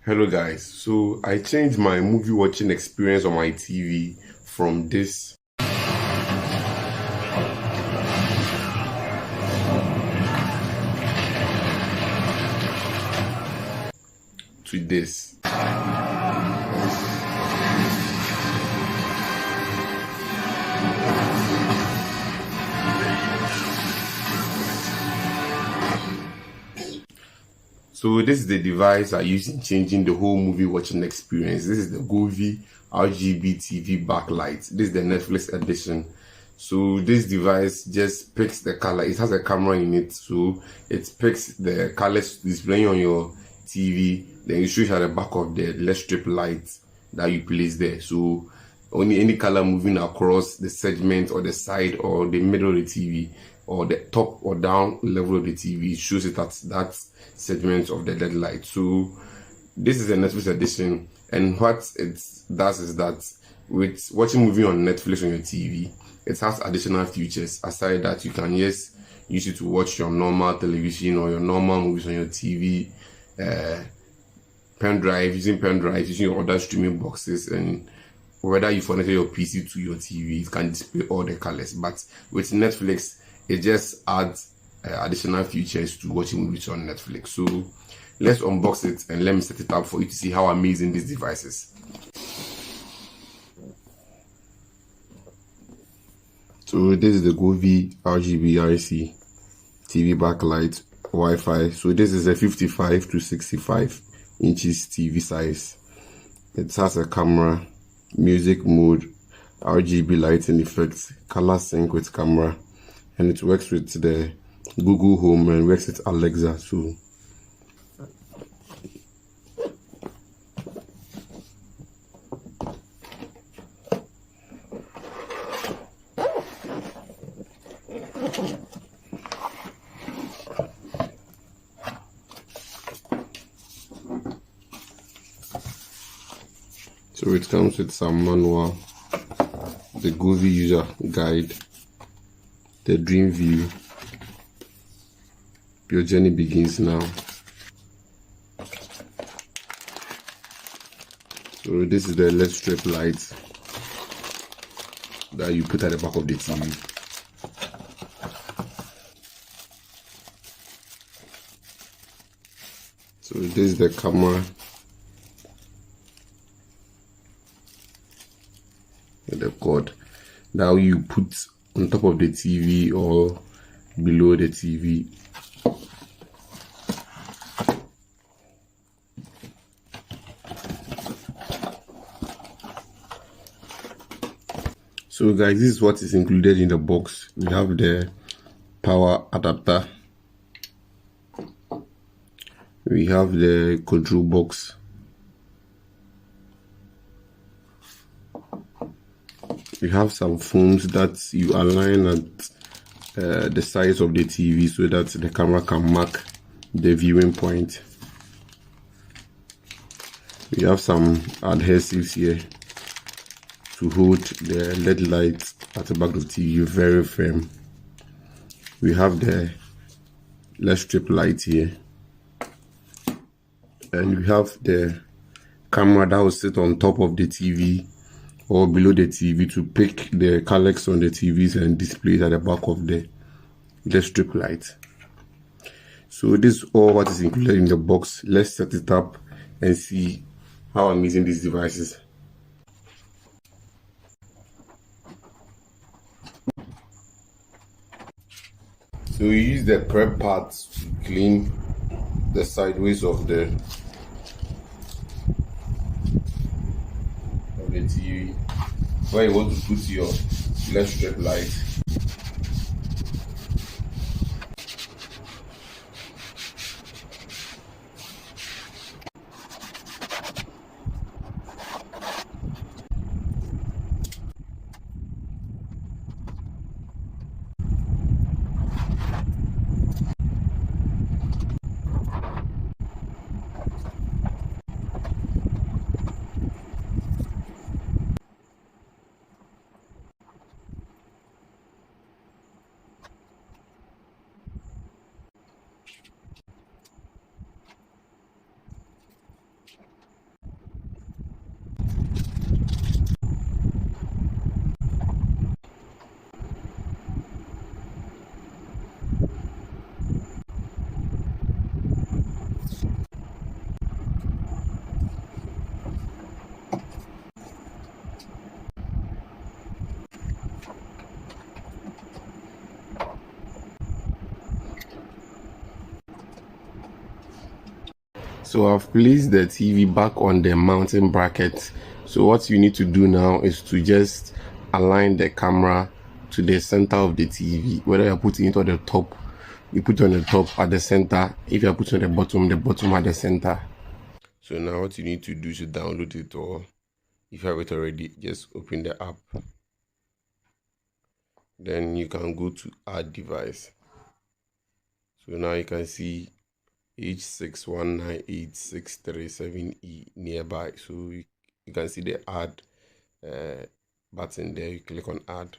Hello guys, so I changed my movie watching experience on my TV from this to this. So this is the device I use in changing the whole movie watching experience. This is the Govee RGB TV Backlight. This is the Netflix edition. So this device just picks the color. It has a camera in it, so it picks the colors displaying on your TV. Then it shows you at the back of the LED strip light that you place there. So only any color moving across the segment or the side or the middle of the TV or the top or down level of the TV shows it at that segment of the LED light. So this is a Netflix edition, and what it does is that with watching movie on Netflix on your TV, it has additional features. Aside that, you can use it to watch your normal television or your normal movies on your TV, using pen drive, using your other streaming boxes, and whether you connected your PC to your TV, it can display all the colors. But with Netflix, it just adds additional features to watching movies on Netflix. So let's unbox it and let me set it up for you to see how amazing this device is. So this is the Govee RGB IC TV backlight Wi-Fi. So this is a 55 to 65 inches TV size. It has a camera, music mode, RGB lighting effects, color sync with camera, and it works with the Google Home and works with Alexa too. So it comes with some manual, the Govee user guide, the dream view. Your journey begins now. So this is the LED strip light that you put at the back of the TV. So this is the camera and the cord that you put on top of the TV or below the TV. So guys, this is what is included in the box. We have the power adapter, we have the control box, we have some phones that you align at the size of the TV so that the camera can mark the viewing point. We have some adhesives here to hold the LED light at the back of the TV very firm. We have the LED strip light here, and we have the camera that will sit on top of the TV or below the TV to pick the colors on the TVs and display it at the back of the LED strip light. So this is all what is included in the box. Let's set it up and see how amazing this device is. So you use the prep pads to clean the sideways of the TV where you want to put your LED strip light. So I've placed the TV back on the mounting bracket. So what you need to do now is to just align the camera to the center of the TV. Whether you're putting it on the top, you put it on the top at the center. If you're putting it on the bottom at the center. So now what you need to do is to download it, or if you have it already, just open the app. Then you can go to add device. So now you can see H61986337E nearby. So you can see the add button there. You click on add.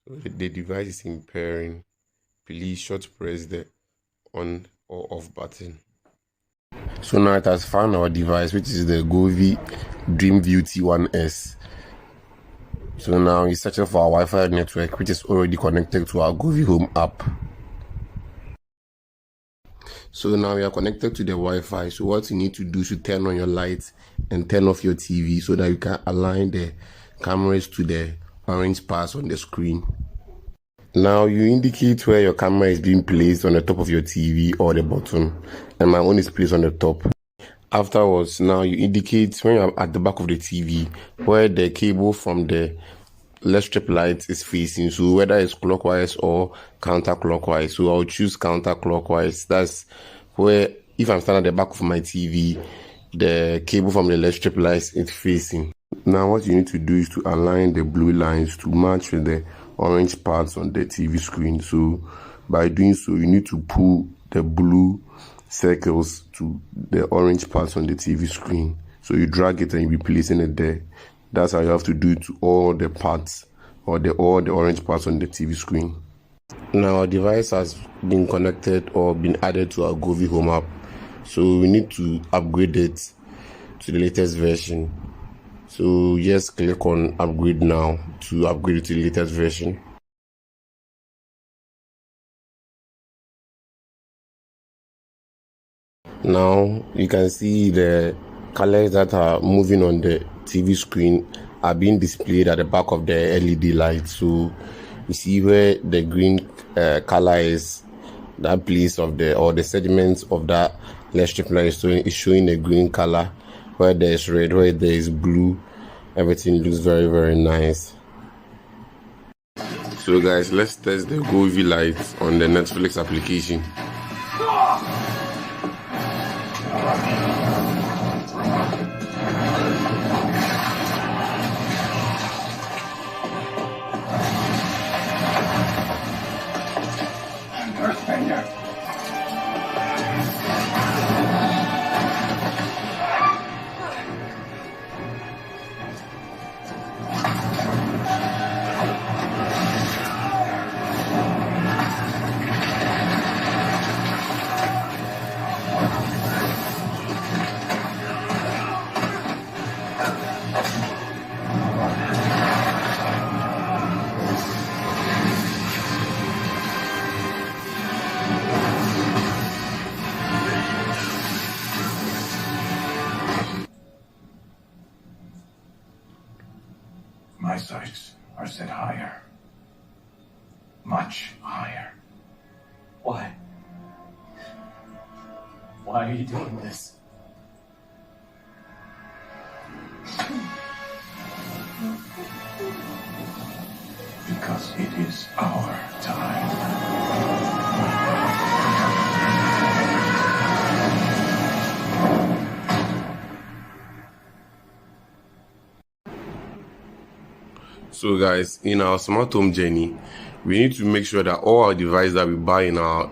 So the device is in pairing. Please short press the on or off button. So now it has found our device, which is the Govee DreamView T1S. So now it's searching for our Wi-Fi network, which is already connected to our Govee Home app. So now we are connected to the Wi-Fi. So what you need to do is to turn on your lights and turn off your TV so that you can align the cameras to the orange parts on the screen. Now you indicate where your camera is being placed on the top of your TV or the bottom, and my own is placed on the top. Afterwards, now you indicate when you're at the back of the TV where the cable from the LED strip light is facing, so whether it's clockwise or counterclockwise. So I'll choose counterclockwise. That's where, if I'm standing at the back of my TV, the cable from the LED strip light is facing. Now what you need to do is to align the blue lines to match with the orange parts on the TV screen. So by doing so, you need to pull the blue circles to the orange parts on the TV screen. So you drag it and you'll be placing it there. That's how you have to do it to all the parts, or all the orange parts on the TV screen. Now our device has been connected or been added to our Govee Home app. So we need to upgrade it to the latest version. So just click on upgrade now to upgrade it to the latest version. Now you can see the colors that are moving on the TV screen are being displayed at the back of the LED light. So you see where the green color is, that place of the segments of that LED strip light is showing a green color. Where there is red, where there is blue, everything looks very, very nice. So guys, let's test the Govee lights on the Netflix application. My sights are set higher. Much higher. Why? Why are you doing this? Because it is our time. So guys, in our smart home journey, we need to make sure that all our devices that we buy in our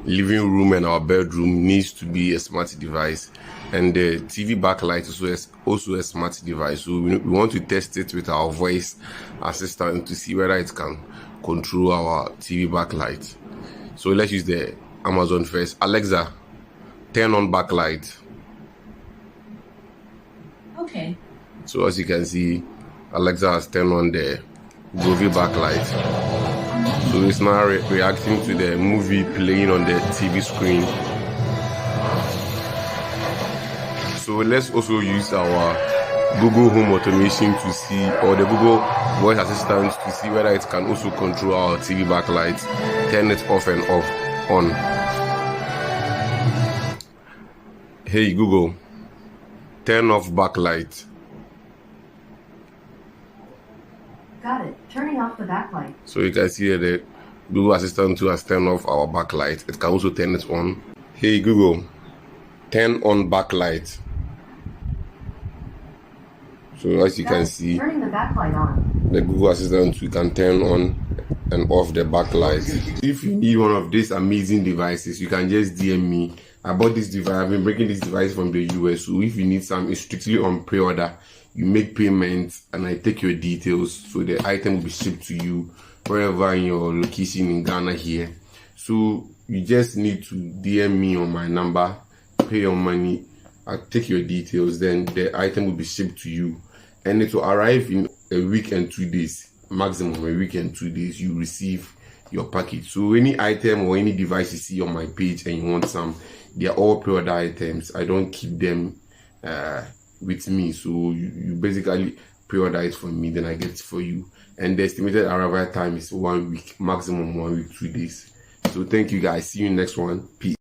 living room and our bedroom needs to be a smart device, and the TV backlight is also a smart device. So we want to test it with our voice assistant to see whether it can control our TV backlight. So let's use the Amazon first. Alexa, turn on backlight. Okay. So as you can see, Alexa has turned on the Govee backlight. So it's now reacting to the movie playing on the TV screen. So let's also use our Google Home automation to see, or the Google voice assistant to see whether it can also control our TV backlight, turn it off and on. Hey Google, turn off backlight. Got it. Turning off the backlight. So you can see here the Google Assistant 2 has turned off our backlight. It can also turn it on. Hey Google, turn on backlight. So as you can see, turning the backlight on. The Google Assistant 2 can turn on and off the backlight. If you need one of these amazing devices, you can just DM me. I bought this device. I've been bringing this device from the US. So if you need some, it's strictly on pre-order. You make payments and I take your details, so the item will be shipped to you wherever in your location in Ghana here. So you just need to DM me on my number, pay your money, I'll take your details, then the item will be shipped to you and it will arrive in a week and 2 days, maximum a week and 2 days. You receive your package. So any item or any device you see on my page and you want some, they are all pre-order items. I don't keep them with me, so you basically pre-order it for me, then I get it for you, and the estimated arrival time is 1 week, maximum 1 week 2 days. So thank you guys, see you in the next one, peace.